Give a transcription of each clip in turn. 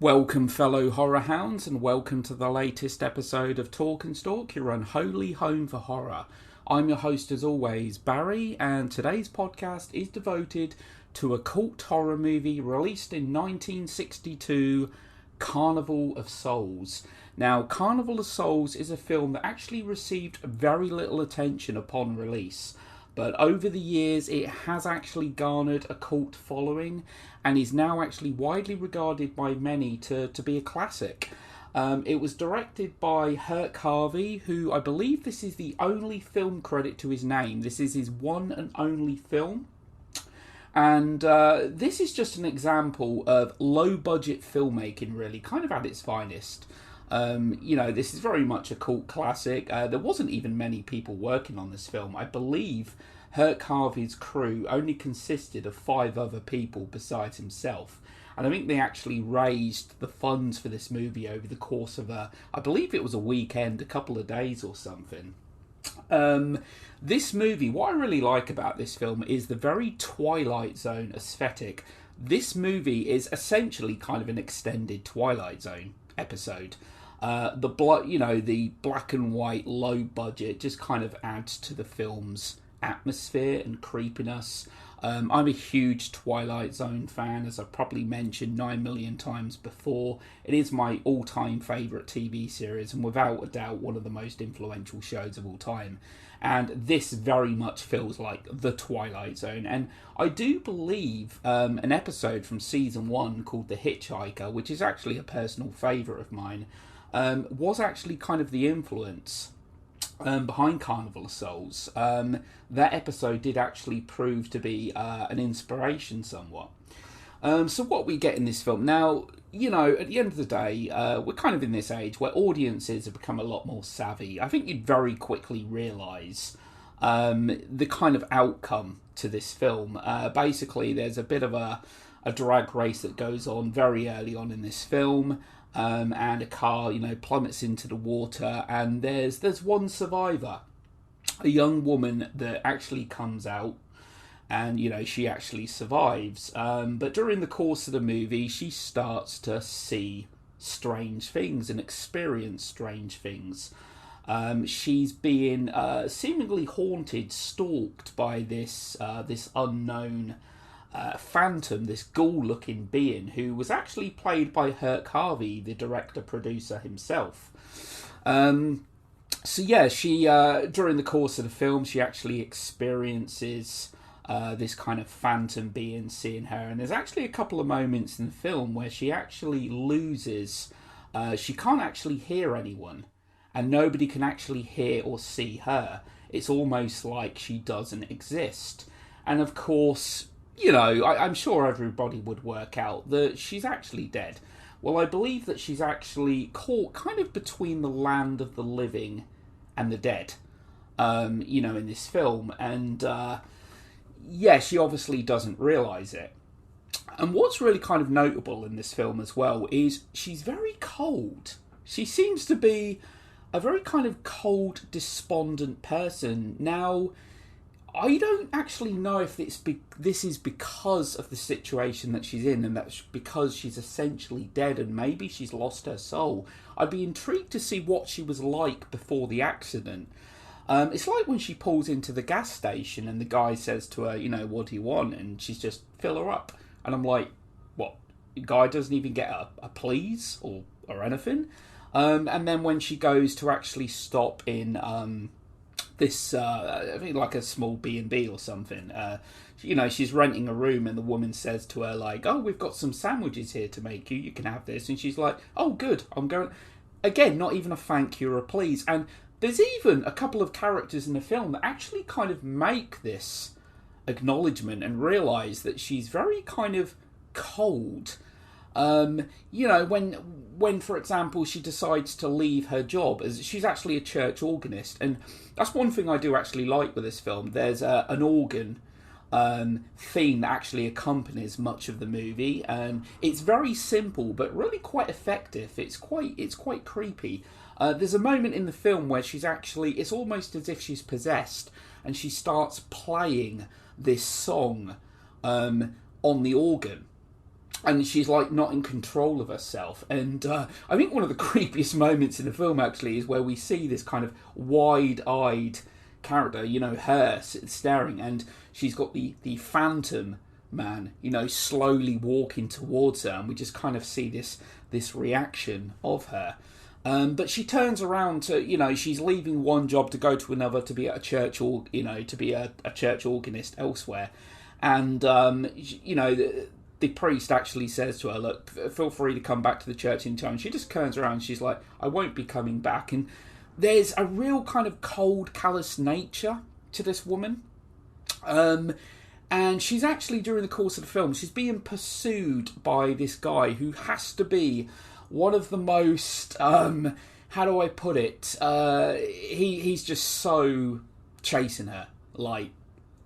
Welcome, fellow horror hounds, and welcome to the latest episode of Talk and Stalk, your unholy home for horror. I'm your host, as always, Barry, and today's podcast is devoted to a cult horror movie released in 1962, Carnival of Souls. Now, Carnival of Souls is a film that actually received very little attention upon release, but over the years it has actually garnered a cult following and is now actually widely regarded by many to be a classic. It was directed by Herc Harvey, who I believe this is the only film credit to his name. This is his one and only film. And this is just an example of low-budget filmmaking, really, kind of at its finest. This is very much a cult classic. There wasn't even many people working on this film. I believe Herc Harvey's crew only consisted of 5 other people besides himself. And I think they actually raised the funds for this movie over the course of I believe it was a weekend, a couple of days or something. This movie, what I really like about this film is the very Twilight Zone aesthetic. This movie is essentially kind of an extended Twilight Zone episode. The black and white, low budget just kind of adds to the film's atmosphere and creepiness. I'm a huge Twilight Zone fan, as I've probably mentioned 9 million times before. It is my all-time favourite TV series, and without a doubt one of the most influential shows of all time. And this very much feels like the Twilight Zone. And I do believe an episode from season 1 called The Hitchhiker, which is actually a personal favourite of mine, was actually kind of the influence behind Carnival of Souls. That episode did actually prove to be an inspiration somewhat. So what we get in this film now, at the end of the day, we're kind of in this age where audiences have become a lot more savvy. I think you'd very quickly realise the kind of outcome to this film. Basically, there's a bit of a drag race that goes on very early on in this film. And a car, plummets into the water, and there's one survivor, a young woman that actually comes out, and she actually survives. But during the course of the movie, she starts to see strange things and experience strange things. She's being seemingly haunted, stalked by this unknown phantom, this ghoul-looking being, who was actually played by Herc Harvey, the director-producer himself. She during the course of the film, she actually experiences this kind of phantom being seeing her, and there's actually a couple of moments in the film where she actually loses. She can't actually hear anyone, and nobody can actually hear or see her. It's almost like she doesn't exist. And of course, I'm sure everybody would work out that she's actually dead. Well, I believe that she's actually caught kind of between the land of the living and the dead, in this film. And, she obviously doesn't realise it. And what's really kind of notable in this film as well is she's very cold. She seems to be a very kind of cold, despondent person. Now, I don't actually know if this is because of the situation that she's in, and that's because she's essentially dead and maybe she's lost her soul. I'd be intrigued to see what she was like before the accident. It's like when she pulls into the gas station and the guy says to her, what do you want? And she's just, fill her up. And I'm like, what? The guy doesn't even get a please or anything? And then when she goes to actually stop in this, I think like a small B&B or something. She's renting a room and the woman says to her, like, oh, we've got some sandwiches here to make you. You can have this. And she's like, oh, good. I'm going. Again, not even a thank you or a please. And there's even a couple of characters in the film that actually kind of make this acknowledgement and realise that she's very kind of cold. When, for example, she decides to leave her job, as she's actually a church organist, and that's one thing I do actually like with this film. There's an organ theme that actually accompanies much of the movie, and it's very simple but really quite effective. It's quite creepy. There's a moment in the film where it's almost as if she's possessed, and she starts playing this song on the organ. and she's like not in control of herself. And I think one of the creepiest moments in the film actually is where we see this kind of wide-eyed character, her staring, and she's got the phantom man, slowly walking towards her, and we just kind of see this reaction of her. But she turns around to, she's leaving one job to go to another, to be at a church, or to be a church organist elsewhere. And the priest actually says to her, look, feel free to come back to the church in time. She just turns around and she's like, I won't be coming back. And there's a real kind of cold, callous nature to this woman. And she's actually, during the course of the film, she's being pursued by this guy who has to be one of the most, how do I put it? He's just so chasing her, like,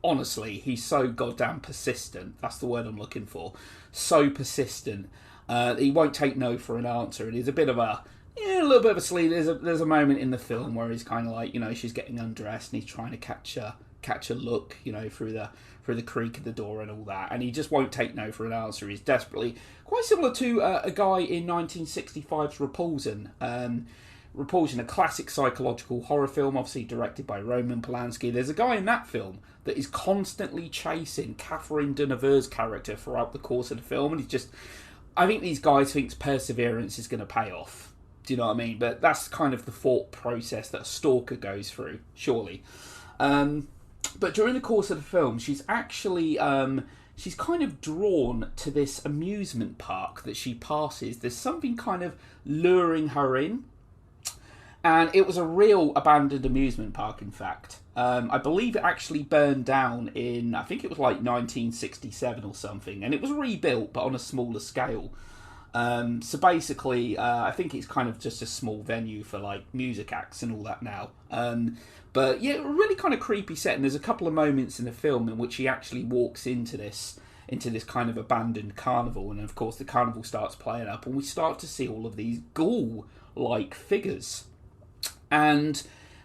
honestly, he's so goddamn persistent. That's the word I'm looking for. So persistent. He won't take no for an answer. And he's a bit of a little bit of a sleeve. There's a moment in the film where he's kind of like, she's getting undressed and he's trying to catch a look, through the creak of the door and all that. And he just won't take no for an answer. He's desperately, quite similar to a guy in 1965's Repulsion. Repulsion, a classic psychological horror film, obviously directed by Roman Polanski. There's a guy in that film that is constantly chasing Catherine Deneuve's character throughout the course of the film, and I think these guys think perseverance is going to pay off. Do you know what I mean? But that's kind of the thought process that a stalker goes through, surely. But during the course of the film, she's actually she's kind of drawn to this amusement park that she passes. There's something kind of luring her in. And it was a real abandoned amusement park, in fact. I believe it actually burned down in, I think it was like 1967 or something. And it was rebuilt, but on a smaller scale. So basically, I think it's kind of just a small venue for like music acts and all that now. But yeah, really kind of creepy set. And there's a couple of moments in the film in which he actually walks into this kind of abandoned carnival. And of course, the carnival starts playing up. And we start to see all of these ghoul-like figures. And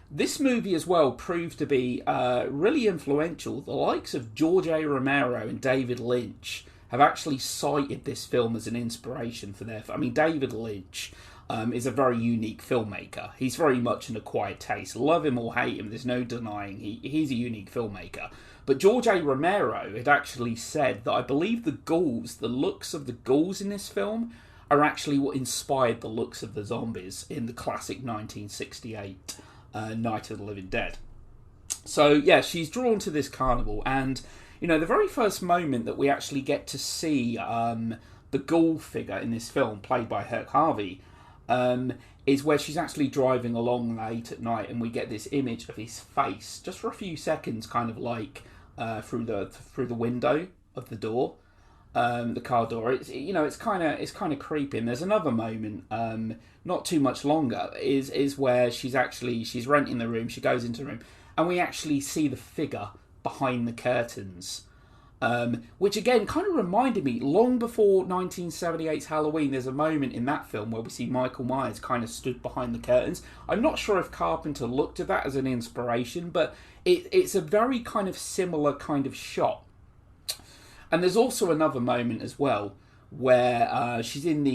this movie as well proved to be really influential. The likes of George A. Romero and David Lynch have actually cited this film as an inspiration for their... I mean, David Lynch is a very unique filmmaker. He's very much an acquired taste. Love him or hate him, there's no denying he's a unique filmmaker. But George A. Romero had actually said that I believe the looks of the ghouls in this film are actually what inspired the looks of the zombies in the classic 1968 Night of the Living Dead. So, yeah, she's drawn to this carnival, and, the very first moment that we actually get to see the ghoul figure in this film, played by Herc Harvey, is where she's actually driving along late at night, and we get this image of his face, just for a few seconds, kind of like through the window of the door. The car door. It's kind of creepy. And there's another moment, not too much longer, is where she's renting the room. She goes into the room, and we actually see the figure behind the curtains, which again kind of reminded me. Long before 1978's Halloween, there's a moment in that film where we see Michael Myers kind of stood behind the curtains. I'm not sure if Carpenter looked at that as an inspiration, but it's a very kind of similar kind of shot. And there's also another moment as well where she's in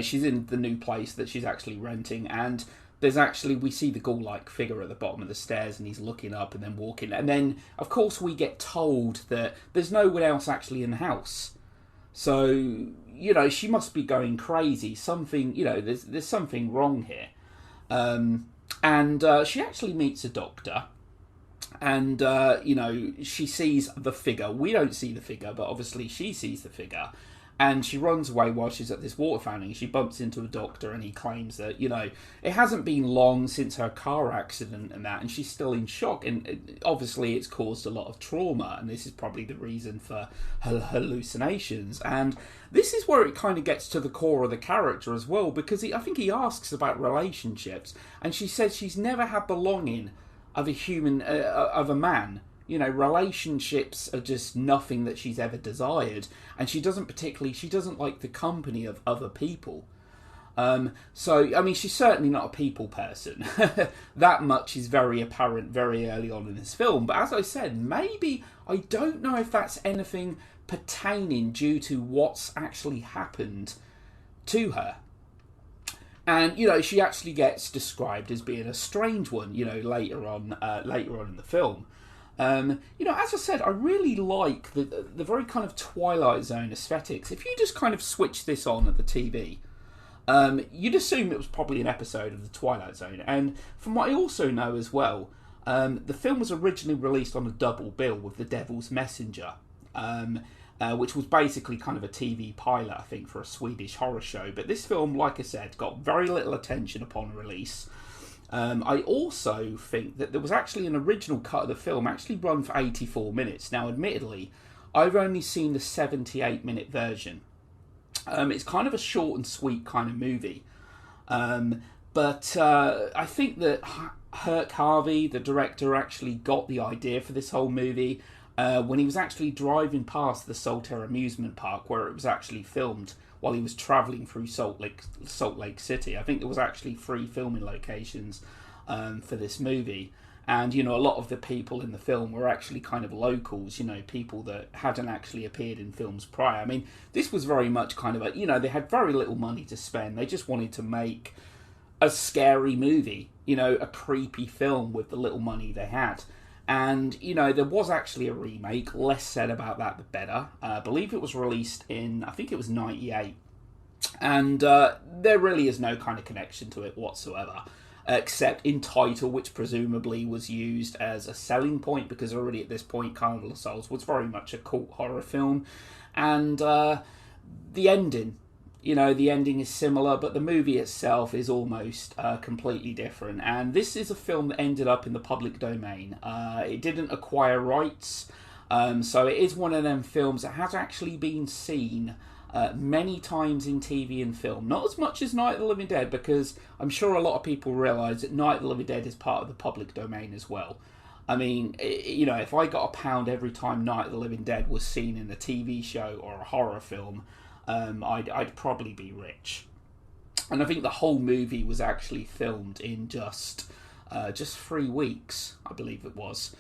she's in the new place that she's actually renting, and we see the ghoul-like figure at the bottom of the stairs, and he's looking up and then walking. And then, of course, we get told that there's no one else actually in the house. So, she must be going crazy. Something, there's something wrong here. And she actually meets a doctor. And, she sees the figure. We don't see the figure, but obviously she sees the figure. And she runs away while she's at this water fountain. She bumps into a doctor, and he claims that, it hasn't been long since her car accident and that, and she's still in shock. And obviously it's caused a lot of trauma, and this is probably the reason for her hallucinations. And this is where it kind of gets to the core of the character as well, because I think he asks about relationships, and she says she's never had the longing of a human, of a man. Relationships are just nothing that she's ever desired, and she doesn't like the company of other people. So, I mean, she's certainly not a people person. That much is very apparent very early on in this film. But as I said, maybe, I don't know if that's anything pertaining due to what's actually happened to her. And, she actually gets described as being a strange one, later on in the film. As I said, I really like the very kind of Twilight Zone aesthetics. If you just kind of switch this on at the TV, you'd assume it was probably an episode of the Twilight Zone. And from what I also know as well, the film was originally released on a double bill with The Devil's Messenger, which was basically kind of a TV pilot, I think, for a Swedish horror show. But this film, like I said, got very little attention upon release. I also think that there was actually an original cut of the film, actually run for 84 minutes. Now, admittedly, I've only seen the 78-minute version. It's kind of a short and sweet kind of movie. But I think that Herc Harvey, the director, actually got the idea for this whole movie when he was actually driving past the Solitaire amusement park where it was actually filmed while he was travelling through Salt Lake City. I think there was actually 3 filming locations for this movie. And, a lot of the people in the film were actually kind of locals, people that hadn't actually appeared in films prior. I mean, this was very much kind of they had very little money to spend. They just wanted to make a scary movie, a creepy film with the little money they had. And, there was actually a remake. Less said about that, the better. I believe it was released in, I think it was 98. And there really is no kind of connection to it whatsoever. Except in title, which presumably was used as a selling point, because already at this point, Carnival of Souls was very much a cult horror film. And the ending, the ending is similar, but the movie itself is almost completely different. And this is a film that ended up in the public domain. It didn't acquire rights, so it is one of them films that has actually been seen many times in TV and film. Not as much as Night of the Living Dead, because I'm sure a lot of people realise that Night of the Living Dead is part of the public domain as well. I mean, if I got £1 every time Night of the Living Dead was seen in a TV show or a horror film, I'd probably be rich. And I think the whole movie was actually filmed in just 3 weeks, I believe it was.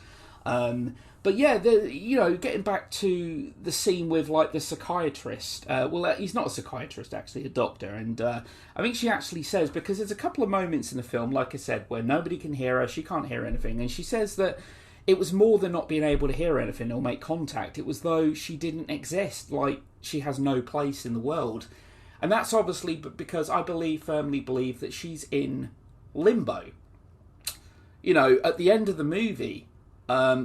But yeah, getting back to the scene with the psychiatrist. He's not a psychiatrist, actually, a doctor. And I think she actually says, because there's a couple of moments in the film, like I said, where nobody can hear her, she can't hear anything. And she says that it was more than not being able to hear anything or make contact. It was though she didn't exist, like she has no place in the world. And that's obviously because I firmly believe that she's in limbo. At the end of the movie,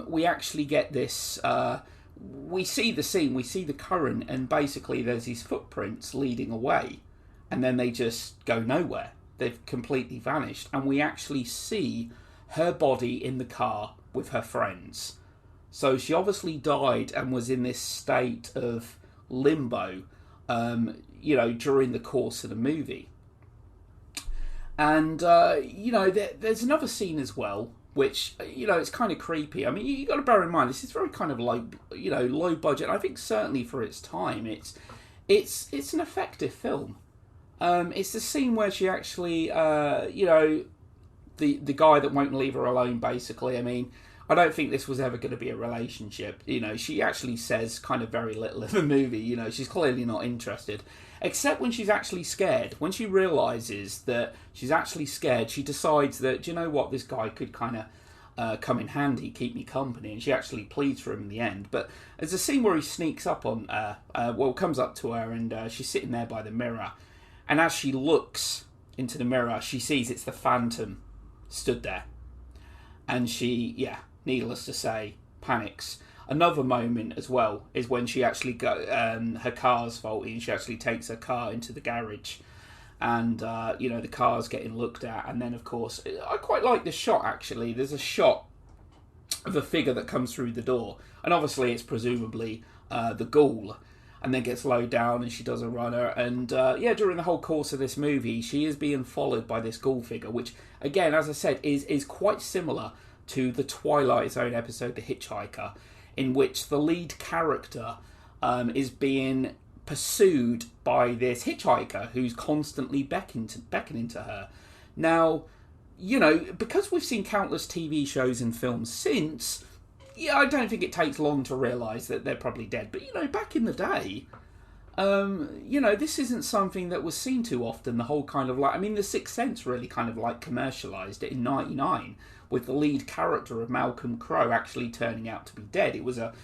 we actually get this, we see the scene, we see the current, and basically there's these footprints leading away, and then they just go nowhere. They've completely vanished, and we actually see her body in the car with her friends. So she obviously died and was in this state of limbo, during the course of the movie. And, there's another scene as well, which, it's kind of creepy. I mean, you got to bear in mind, this is very kind of low budget. I think certainly for its time, it's an effective film. It's the scene where she actually, the guy that won't leave her alone, basically. I mean, I don't think this was ever going to be a relationship. She actually says kind of very little in the movie. She's clearly not interested. Except when she's actually scared. When she realises that she's actually scared, she decides that, do you know what, this guy could kind of come in handy, keep me company, and she actually pleads for him in the end. But there's a scene where he sneaks up on her, comes up to her, and she's sitting there by the mirror. And as she looks into the mirror, she sees it's the Phantom stood there. And she, needless to say, panics. Another moment as well is when she actually her car's faulty, and she actually takes her car into the garage, and the car's getting looked at, and then of course I quite like this shot actually. There's a shot of a figure that comes through the door, and obviously it's presumably the ghoul, and then gets low down and she does a runner, and during the whole course of this movie she is being followed by this ghoul figure, which again, as I said, is quite similar to the Twilight Zone episode The Hitchhiker, in which the lead character is being pursued by this hitchhiker who's constantly beckoning to her. Now, because we've seen countless TV shows and films since, I don't think it takes long to realise that they're probably dead. But, back in the day, this isn't something that was seen too often. The whole kind of The Sixth Sense really kind of commercialised it in '99 with the lead character of Malcolm Crowe actually turning out to be dead. It was a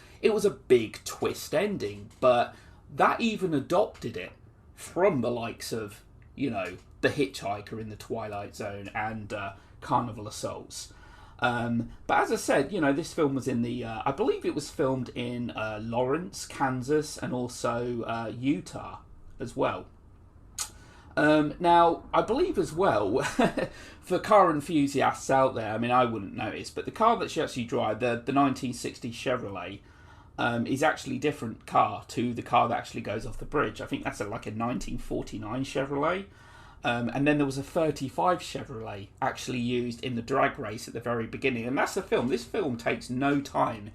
big twist ending, but that even adopted it from the likes of, The Hitchhiker in the Twilight Zone and Carnival of Souls. But as I said, this film was in the, I believe it was filmed in Lawrence, Kansas, and also Utah as well. Now, I believe as well, for car enthusiasts out there, I wouldn't notice, but the car that she actually drives, the 1960 Chevrolet, is actually a different car to the car that actually goes off the bridge. I think that's a 1949 Chevrolet. And then there was a 35 Chevrolet actually used in the drag race at the very beginning. And that's the film. This film takes no time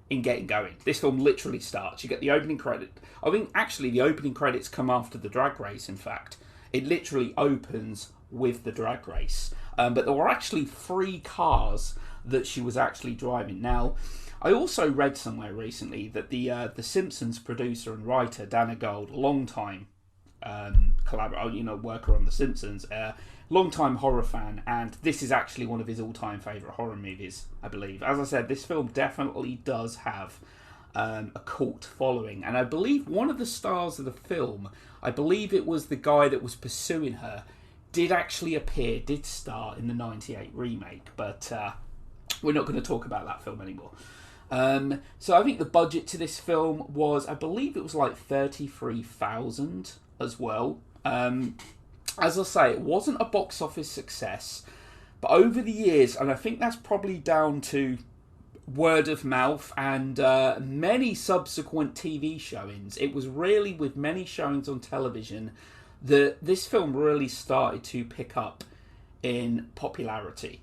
in getting going. This film literally starts. You get the opening credit. I think actually the opening credits come after the drag race, in fact. It literally opens with the drag race. But there were actually 3 cars that she was actually driving. Now, I also read somewhere recently that the Simpsons producer and writer, Dana Gould, long-time worker on The Simpsons, long-time horror fan, and this is actually one of his all-time favourite horror movies, I believe. As I said, this film definitely does have a cult following, and I believe one of the stars of the film, I believe it was the guy that was pursuing her, did star in the 98 remake, but we're not going to talk about that film anymore. So I think the budget to this film was, I believe it was $33,000 as well. As I say, it wasn't a box office success, but over the years, and I think that's probably down to word of mouth and many subsequent TV showings, it was really with many showings on television that this film really started to pick up in popularity.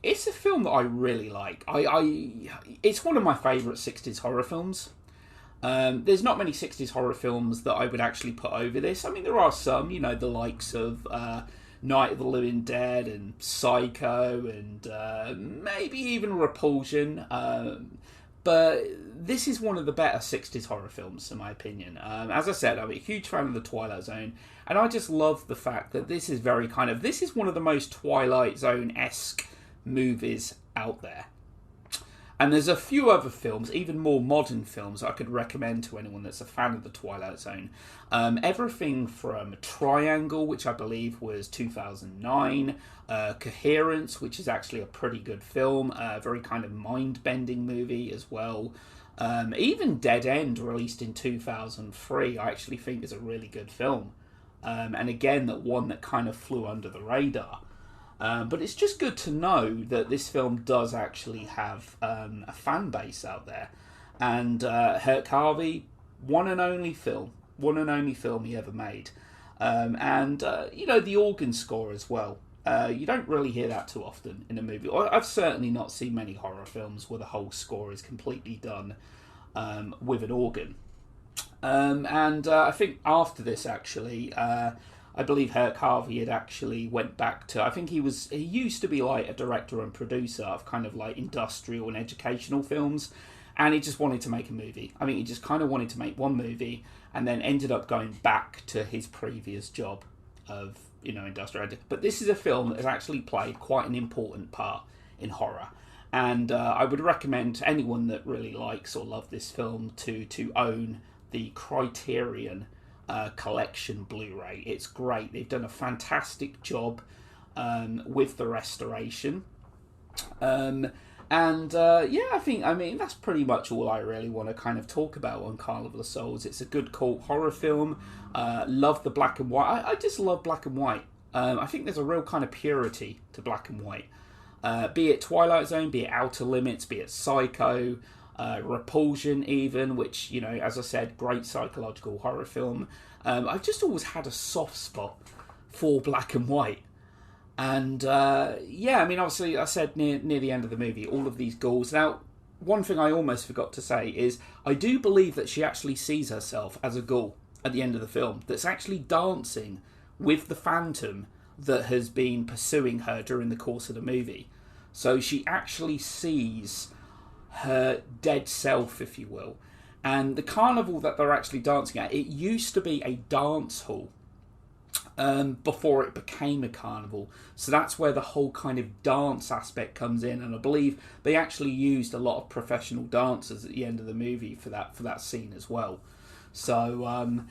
It's a film that I really like. It's one of my favourite 60s horror films. There's not many 60s horror films that I would actually put over this. There are some, the likes of Night of the Living Dead and Psycho and maybe even Repulsion. But this is one of the better 60s horror films, in my opinion. As I said, I'm a huge fan of the Twilight Zone, and I just love the fact that this is this is one of the most Twilight Zone-esque movies out there. And there's a few other films, even more modern films, I could recommend to anyone that's a fan of the Twilight Zone. Everything from Triangle, which I believe was 2009, Coherence, which is actually a pretty good film, a very kind of mind-bending movie as well. Even Dead End, released in 2003, I actually think is a really good film. And again, that one that kind of flew under the radar. But it's just good to know that this film does actually have a fan base out there. And Herc Harvey, one and only film he ever made. The organ score as well. You don't really hear that too often in a movie. I've certainly not seen many horror films where the whole score is completely done with an organ. I think after this, actually, I believe Herc Harvey had actually went back to, I think he used to be a director and producer of kind of industrial and educational films, and he just wanted to make a movie. He just kind of wanted to make one movie, and then ended up going back to his previous job of, industrial. But this is a film that has actually played quite an important part in horror. And I would recommend to anyone that really likes or loves this film to own the Criterion collection Blu-ray. It's great. They've done a fantastic job with the restoration. I think that's pretty much all I really want to kind of talk about on Carnival of Souls. It's a good cult horror film. Love the black and white. I just love black and white. I think there's a real kind of purity to black and white. Be it Twilight Zone, be it Outer Limits, be it Psycho, Repulsion even, which, as I said, great psychological horror film. I've just always had a soft spot for black and white. And, obviously, I said near the end of the movie, all of these ghouls. Now, one thing I almost forgot to say is I do believe that she actually sees herself as a ghoul at the end of the film that's actually dancing with the phantom that has been pursuing her during the course of the movie. So she actually sees her dead self, if you will. And the carnival that they're actually dancing at, it used to be a dance hall before it became a carnival. So that's where the whole kind of dance aspect comes in. And I believe they actually used a lot of professional dancers at the end of the movie for that scene as well. So,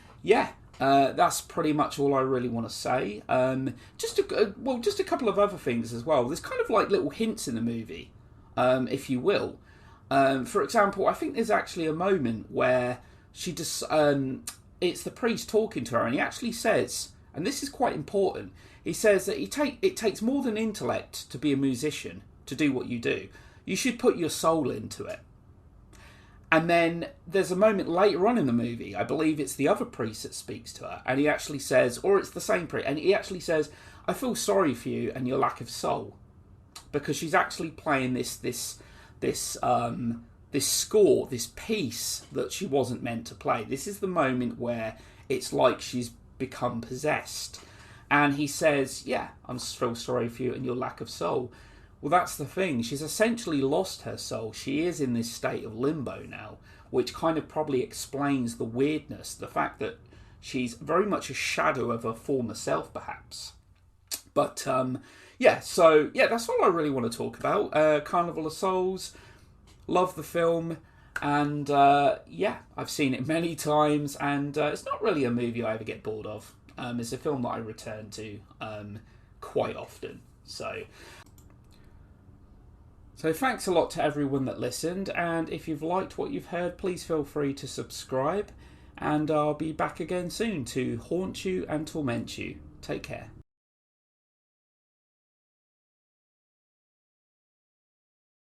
that's pretty much all I really want to say. Just a couple of other things as well. There's kind of like little hints in the movie, if you will. For example, I think there's actually a moment where she just it's the priest talking to her, and he actually says, and this is quite important, he says that it takes more than intellect to be a musician, to do what you do. You should put your soul into it. And then there's a moment later on in the movie, I believe it's the other priest that speaks to her, and he actually says, or it's the same priest, and he actually says, I feel sorry for you and your lack of soul. Because she's actually playing this score, this piece that she wasn't meant to play. This is the moment where it's like she's become possessed. And he says, yeah, I feel sorry for you and your lack of soul. Well, that's the thing. She's essentially lost her soul. She is in this state of limbo now, which kind of probably explains the weirdness, the fact that she's very much a shadow of her former self, perhaps. But, that's all I really want to talk about. Carnival of Souls. Love the film. And, I've seen it many times. And it's not really a movie I ever get bored of. It's a film that I return to quite often. So thanks a lot to everyone that listened, and if you've liked what you've heard, please feel free to subscribe, and I'll be back again soon to haunt you and torment you. Take care.